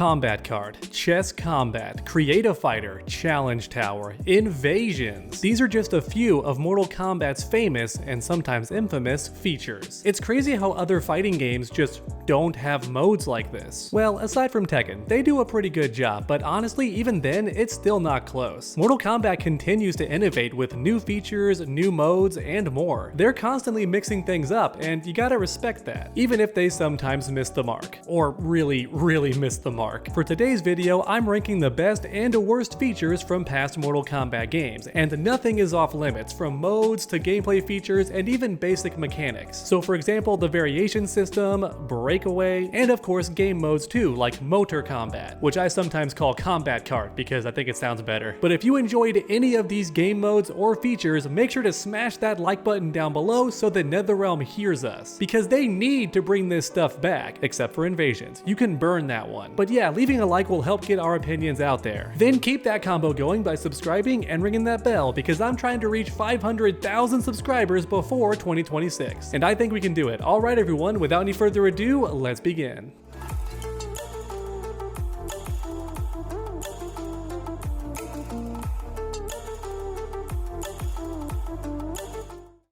Combat Card, Chess Combat, Create a Fighter, Challenge Tower, Invasions. These are just a few of Mortal Kombat's famous and sometimes infamous features. It's crazy how other fighting games just don't have modes like this. Well, aside from Tekken, they do a pretty good job, but honestly, even then, it's still not close. Mortal Kombat continues to innovate with new features, new modes, and more. They're constantly mixing things up, and you gotta respect that, even if they sometimes miss the mark. Or really miss the mark. For today's video, I'm ranking the best and worst features from past Mortal Kombat games, and nothing is off limits, from modes to gameplay features and even basic mechanics. So for example, the variation system, Breakaway, and of course game modes too, like Motor Combat, which I sometimes call Combat Card because I think it sounds better. But if you enjoyed any of these game modes or features, make sure to smash that like button down below so the NetherRealm hears us, because they need to bring this stuff back, except for Invasions. You can burn that one. But yeah, leaving a like will help get our opinions out there. Then keep that combo going by subscribing and ringing that bell, because I'm trying to reach 500,000 subscribers before 2026. And I think we can do it. Alright everyone, without any further ado, let's begin.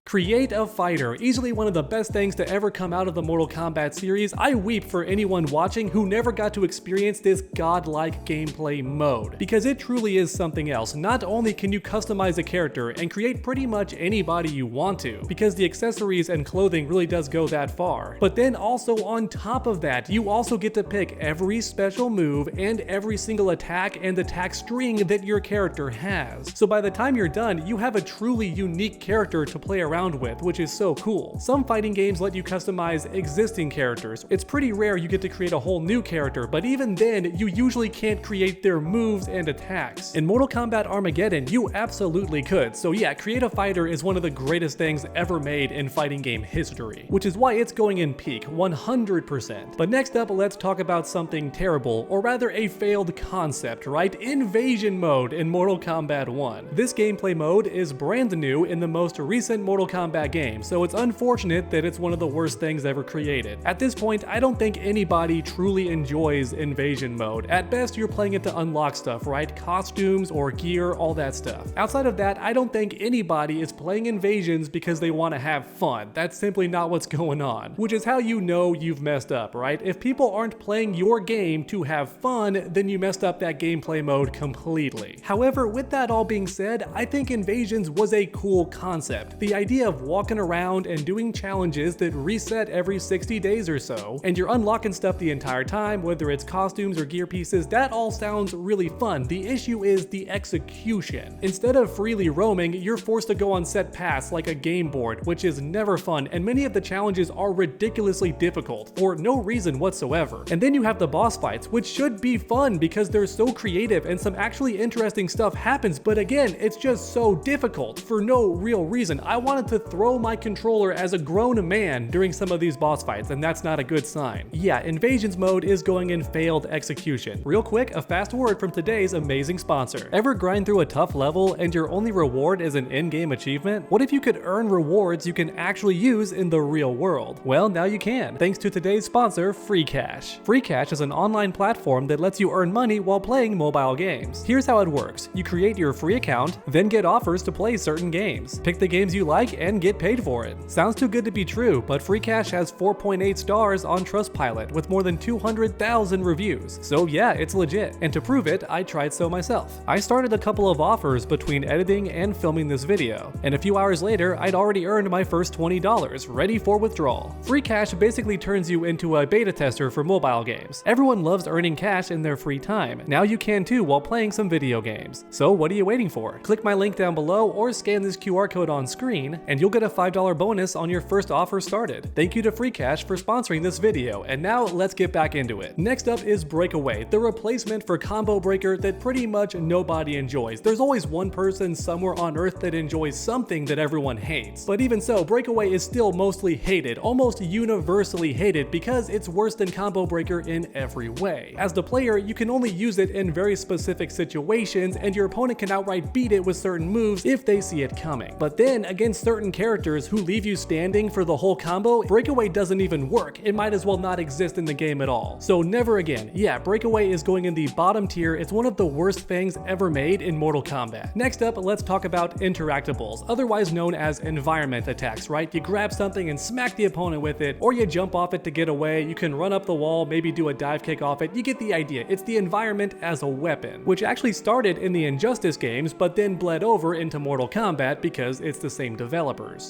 Create a Fighter, easily one of the best things to ever come out of the Mortal Kombat series. I weep for anyone watching who never got to experience this godlike gameplay mode, because it truly is something else. Not only can you customize a character and create pretty much anybody you want to, because the accessories and clothing really does go that far, but then also on top of that, you also get to pick every special move and every single attack and attack string that your character has. So by the time you're done, you have a truly unique character to play around with, which is so cool. Some fighting games let you customize existing characters. It's pretty rare you get to create a whole new character, but even then, you usually can't create their moves and attacks. In Mortal Kombat Armageddon, you absolutely could. So yeah, Create a Fighter is one of the greatest things ever made in fighting game history, which is why it's going in peak 100%. But next up, let's talk about something terrible, or rather a failed concept, right? Invasion mode in Mortal Kombat 1. This gameplay mode is brand new in the most recent Mortal Kombat game, so it's unfortunate that it's one of the worst things ever created. At this point, I don't think anybody truly enjoys Invasion mode. At best, you're playing it to unlock stuff, right? Costumes or gear, all that stuff. Outside of that, I don't think anybody is playing Invasions because they want to have fun. That's simply not what's going on, which is how you know you've messed up, right? If people aren't playing your game to have fun, then you messed up that gameplay mode completely. However, with that all being said, I think Invasions was a cool concept. The idea of walking around and doing challenges that reset every 60 days or so, and you're unlocking stuff the entire time, whether it's costumes or gear pieces, that all sounds really fun. The issue is the execution. Instead of freely roaming, you're forced to go on set paths like a game board, which is never fun, and many of the challenges are ridiculously difficult for no reason whatsoever. And then you have the boss fights, which should be fun because they're so creative and some actually interesting stuff happens, but again, it's just so difficult for no real reason. I wanted to throw my controller as a grown man during some of these boss fights, and that's not a good sign. Yeah, Invasions mode is going in failed execution. Real quick, a fast word from today's amazing sponsor. Ever grind through a tough level and your only reward is an in-game achievement? What if you could earn rewards you can actually use in the real world? Well, now you can, thanks to today's sponsor, FreeCash. FreeCash is an online platform that lets you earn money while playing mobile games. Here's how it works. You create your free account, then get offers to play certain games. Pick the games you like and get paid for it. Sounds too good to be true, but FreeCash has 4.8 stars on Trustpilot with more than 200,000 reviews. So yeah, it's legit. And to prove it, I tried so myself. I started a couple of offers between editing and filming this video, and a few hours later, I'd already earned my first $20, ready for withdrawal. FreeCash basically turns you into a beta tester for mobile games. Everyone loves earning cash in their free time. Now you can too while playing some video games. So what are you waiting for? Click my link down below or scan this QR code on screen, and you'll get a $5 bonus on your first offer started. Thank you to FreeCash for sponsoring this video, and now let's get back into it. Next up is Breakaway, the replacement for Combo Breaker that pretty much nobody enjoys. There's always one person somewhere on Earth that enjoys something that everyone hates. But even so, Breakaway is still mostly hated, almost universally hated, because it's worse than Combo Breaker in every way. As the player, you can only use it in very specific situations, and your opponent can outright beat it with certain moves if they see it coming. But then, against certain characters who leave you standing for the whole combo, Breakaway doesn't even work. It might as well not exist in the game at all. So never again. Yeah, Breakaway is going in the bottom tier. It's one of the worst things ever made in Mortal Kombat. Next up, let's talk about interactables, otherwise known as environment attacks, right? You grab something and smack the opponent with it, or you jump off it to get away. You can run up the wall, maybe do a dive kick off it. You get the idea. It's the environment as a weapon, which actually started in the Injustice games, but then bled over into Mortal Kombat because it's the same developers.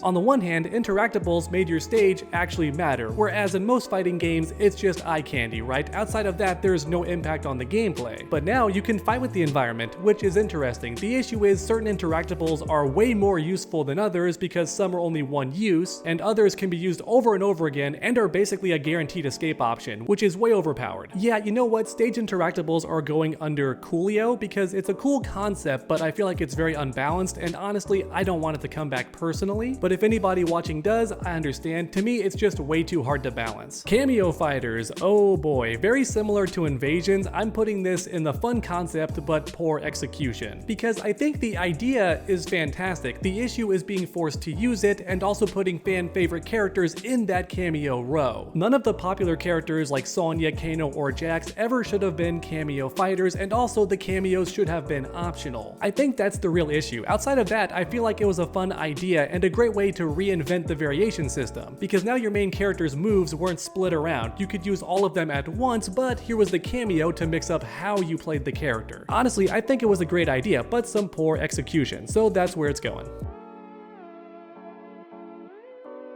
On the one hand, interactables made your stage actually matter, whereas in most fighting games, it's just eye candy, right? Outside of that, there's no impact on the gameplay. But now you can fight with the environment, which is interesting. The issue is certain interactables are way more useful than others because some are only one use, and others can be used over and over again and are basically a guaranteed escape option, which is way overpowered. Yeah, you know what? Stage interactables are going under Coolio because it's a cool concept, but I feel like it's very unbalanced, and honestly, I don't want it to come back personally. But if anybody watching does, I understand. To me, it's just way too hard to balance. Cameo fighters, oh boy, very similar to invasions. I'm putting this in the fun concept but poor execution, because I think the idea is fantastic. The issue is being forced to use it and also putting fan favorite characters in that cameo row. None of the popular characters like Sonya, Kano, or Jax ever should have been cameo fighters, and also the cameos should have been optional. I think that's the real issue. Outside of that, I feel like it was a fun idea and a great way to reinvent the variation system, because now your main character's moves weren't split around. You could use all of them at once, but here was the cameo to mix up how you played the character. Honestly, I think it was a great idea, but some poor execution, so that's where it's going.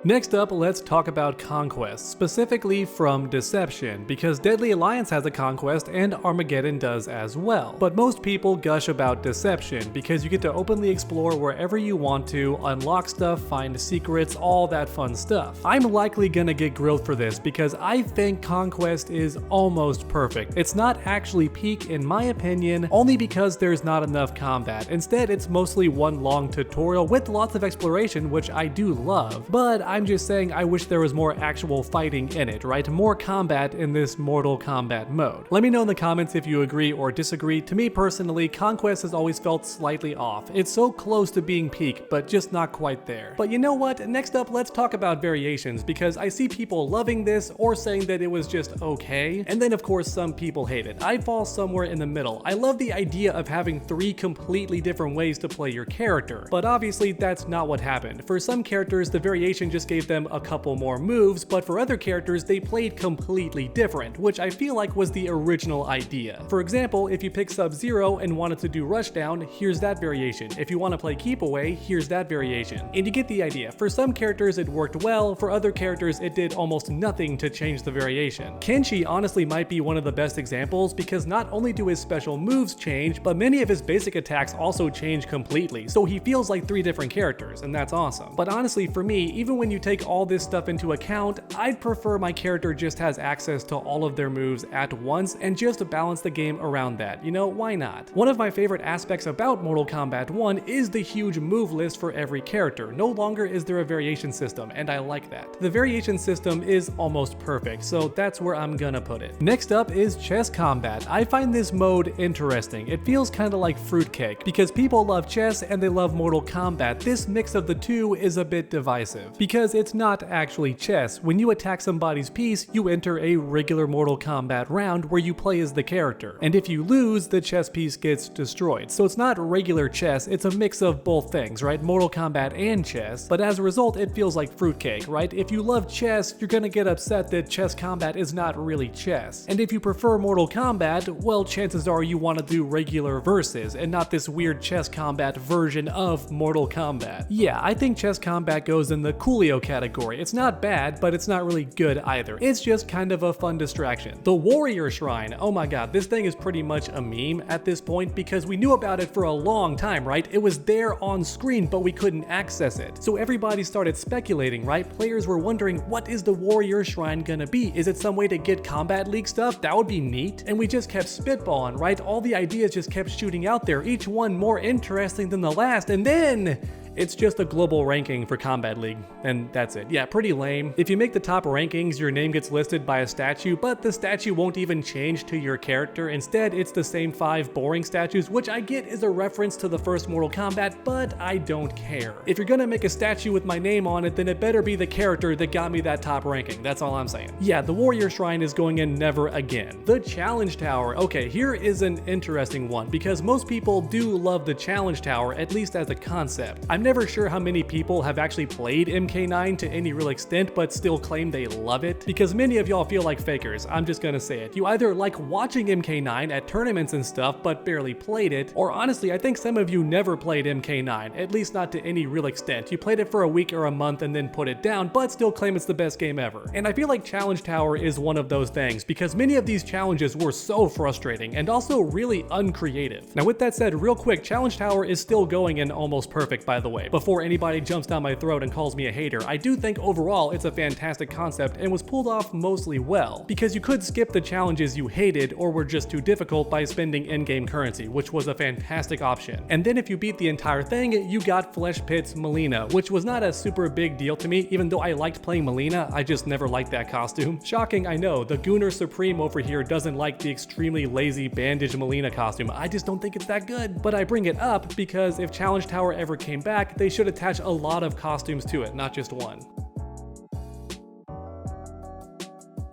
Next up, let's talk about Conquest, specifically from Deception, because Deadly Alliance has a Conquest and Armageddon does as well. But most people gush about Deception because you get to openly explore wherever you want to, unlock stuff, find secrets, all that fun stuff. I'm likely gonna get grilled for this because I think Conquest is almost perfect. It's not actually peak in my opinion, only because there's not enough combat. Instead, it's mostly one long tutorial with lots of exploration, which I do love, but I'm just saying I wish there was more actual fighting in it, right? More combat in this Mortal Kombat mode. Let me know in the comments if you agree or disagree. To me personally, Conquest has always felt slightly off. It's so close to being peak, but just not quite there. But you know what? Next up, let's talk about variations, because I see people loving this or saying that it was just okay, and then of course some people hate it. I fall somewhere in the middle. I love the idea of having 3 completely different ways to play your character, but obviously that's not what happened. For some characters, the variation just gave them a couple more moves, but for other characters they played completely different, which I feel like was the original idea. For example, if you pick Sub-Zero and wanted to do Rushdown, here's that variation. If you want to play Keep Away, here's that variation. And you get the idea. For some characters it worked well, for other characters it did almost nothing to change the variation. Kenshi honestly might be one of the best examples, because not only do his special moves change, but many of his basic attacks also change completely, so he feels like 3 different characters, and that's awesome. But honestly, for me, even when you take all this stuff into account, I'd prefer my character just has access to all of their moves at once and just balance the game around that. You know, why not? One of my favorite aspects about Mortal Kombat 1 is the huge move list for every character. No longer is there a variation system, and I like that. The variation system is almost perfect, so that's where I'm gonna put it. Next up is chess combat. I find this mode interesting. It feels kind of like fruitcake, because people love chess and they love Mortal Kombat. This mix of the two is a bit divisive, because it's not actually chess. When you attack somebody's piece, you enter a regular Mortal Kombat round where you play as the character, and if you lose, the chess piece gets destroyed. So it's not regular chess, it's a mix of both things, right? Mortal Kombat and chess, but as a result, it feels like fruitcake, right? If you love chess, you're gonna get upset that chess combat is not really chess. And if you prefer Mortal Kombat, well, chances are you want to do regular versus, and not this weird chess combat version of Mortal Kombat. Yeah, I think chess combat goes in the Coolio category. It's not bad, but it's not really good either. It's just kind of a fun distraction. The Warrior Shrine, oh my god, this thing is pretty much a meme at this point, because we knew about it for a long time, right? It was there on screen, but we couldn't access it. So everybody started speculating, right? Players were wondering, what is the Warrior Shrine gonna be? Is it some way to get Combat League stuff? That would be neat. And we just kept spitballing, right? All the ideas just kept shooting out there, each one more interesting than the last, and then It's just a global ranking for Kombat League, and that's it. Yeah, pretty lame. If you make the top rankings, your name gets listed by a statue, but the statue won't even change to your character. Instead, it's the same 5 boring statues, which I get is a reference to the first Mortal Kombat, but I don't care. If you're gonna make a statue with my name on it, then it better be the character that got me that top ranking. That's all I'm saying. Yeah, the Warrior Shrine is going in never again. The Challenge Tower. Okay, here is an interesting one, because most people do love the Challenge Tower, at least as a concept. I'm never sure how many people have actually played MK9 to any real extent, but still claim they love it, because many of y'all feel like fakers. I'm just gonna say it. You either like watching MK9 at tournaments and stuff, but barely played it, or honestly, I think some of you never played MK9, at least not to any real extent. You played it for a week or a month and then put it down, but still claim it's the best game ever. And I feel like Challenge Tower is one of those things, because many of these challenges were so frustrating and also really uncreative. Now with that said, real quick, Challenge Tower is still going in almost perfect, by the way. Before anybody jumps down my throat and calls me a hater, I do think overall it's a fantastic concept and was pulled off mostly well, because you could skip the challenges you hated or were just too difficult by spending in-game currency, which was a fantastic option. And then if you beat the entire thing, you got Flesh Pit's Melina, which was not a super big deal to me, even though I liked playing Melina, I just never liked that costume. Shocking, I know, the Gooner Supreme over here doesn't like the extremely lazy bandage Melina costume. I just don't think it's that good. But I bring it up because if Challenge Tower ever came back, they should attach a lot of costumes to it, not just one.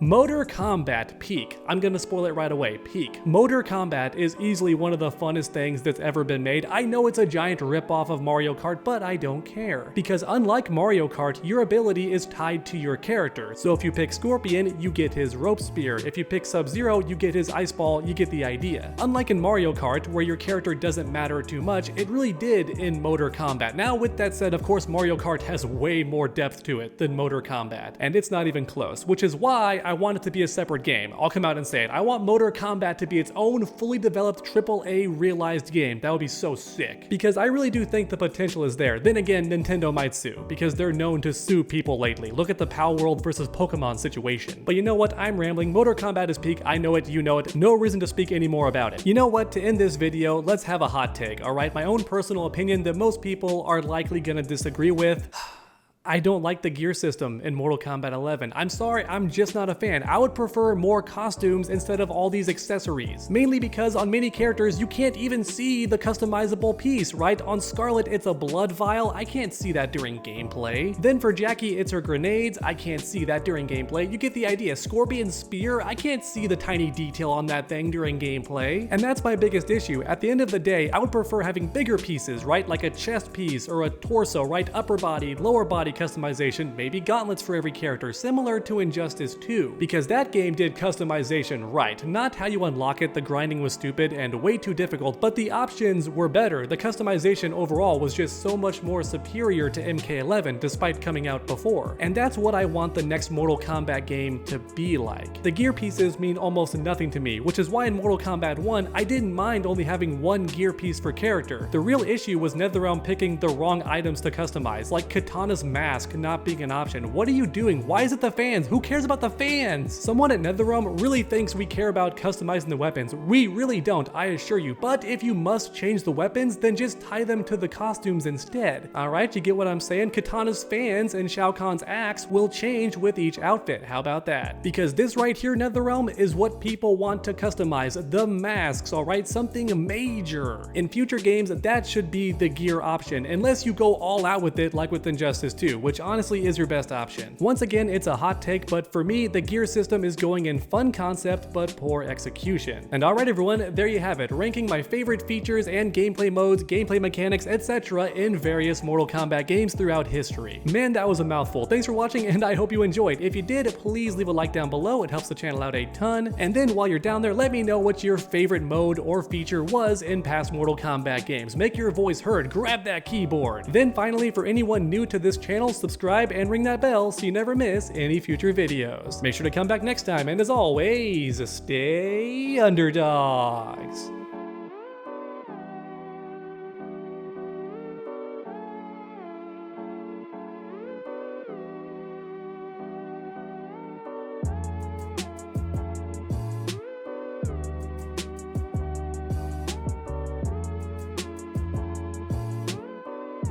Motor Combat Peak. I'm gonna spoil it right away. Peak. Motor Combat is easily one of the funnest things that's ever been made. I know it's a giant ripoff of Mario Kart, but I don't care. Because unlike Mario Kart, your ability is tied to your character. So if you pick Scorpion, you get his Rope Spear. If you pick Sub-Zero, you get his Ice Ball. You get the idea. Unlike in Mario Kart, where your character doesn't matter too much, it really did in Motor Combat. Now with that said, of course Mario Kart has way more depth to it than Motor Combat. And it's not even close, which is why I want it to be a separate game. I'll come out and say it. I want Motor Combat to be its own fully developed AAA realized game. That would be so sick. Because I really do think the potential is there. Then again, Nintendo might sue, because they're known to sue people lately. Look at the Pal World versus Pokemon situation. But you know what? I'm rambling. Motor Combat is peak. I know it. You know it. No reason to speak any more about it. You know what? To end this video, let's have a hot take, alright? My own personal opinion that most people are likely gonna disagree with. I don't like the gear system in Mortal Kombat 11. I'm sorry, I'm just not a fan. I would prefer more costumes instead of all these accessories. Mainly because on many characters, you can't even see the customizable piece, right? On Scarlet, it's a blood vial. I can't see that during gameplay. Then for Jackie, it's her grenades. I can't see that during gameplay. You get the idea. Scorpion's spear, I can't see the tiny detail on that thing during gameplay. And that's my biggest issue. At the end of the day, I would prefer having bigger pieces, right? Like a chest piece or a torso, right? Upper body, lower body customization, maybe gauntlets for every character, similar to Injustice 2, because that game did customization right, not how you unlock it. The grinding was stupid and way too difficult, but the options were better. The customization overall was just so much more superior to MK11 despite coming out before, and that's what I want the next Mortal Kombat game to be like. The gear pieces mean almost nothing to me, which is why in Mortal Kombat 1 I didn't mind only having one gear piece per character. The real issue was NetherRealm picking the wrong items to customize, like Katana's mask not being an option. What are you doing? Why is it the fans? Who cares about the fans? Someone at NetherRealm really thinks we care about customizing the weapons. We really don't, I assure you. But if you must change the weapons, then just tie them to the costumes instead. Alright, you get what I'm saying? Katana's fans and Shao Kahn's axe will change with each outfit. How about that? Because this right here, NetherRealm, is what people want to customize. The masks, alright? Something major. In future games, that should be the gear option, unless you go all out with it like with Injustice 2, which honestly is your best option. Once again, it's a hot take, but for me, the gear system is going in fun concept, but poor execution. And alright everyone, there you have it, ranking my favorite features and gameplay modes, gameplay mechanics, etc. in various Mortal Kombat games throughout history. Man, that was a mouthful. Thanks for watching, and I hope you enjoyed. If you did, please leave a like down below. It helps the channel out a ton. And then while you're down there, let me know what your favorite mode or feature was in past Mortal Kombat games. Make your voice heard. Grab that keyboard. Then finally, for anyone new to this channel, subscribe and ring that bell so you never miss any future videos. Make sure to come back next time, and as always, stay underdogs.